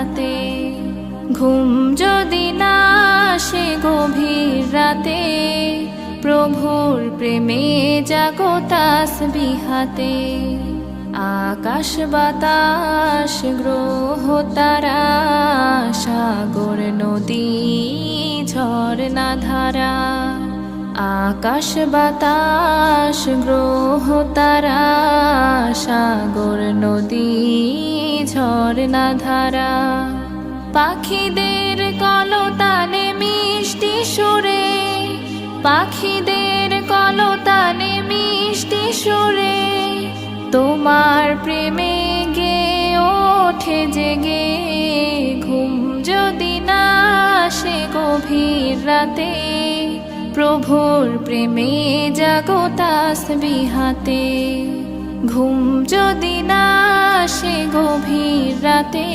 বিহাতে। ঘুম যদি না আসে গভীর রাতে, প্রভুর প্রেমে জাগো তাসবিহাতে। আকাশ বাতাস গ্রহ তারা, সাগর নদী ঝরনা ধারা। আকাশ বাতাস গ্রহ তারা, সাগর নদী ঝরনা ধারা। পাখিদের কলতানে মিষ্টি সুরে, পাখিদের কলতানে মিষ্টি সুরে, তোমার প্রেমে গে ওঠে জেগে। ঘুম যদি না আসে গভীর রাতে, প্রভুর প্রেমে জাগো তাসবিহাতে। ঘুম যদি না আসে গভীর রাতে,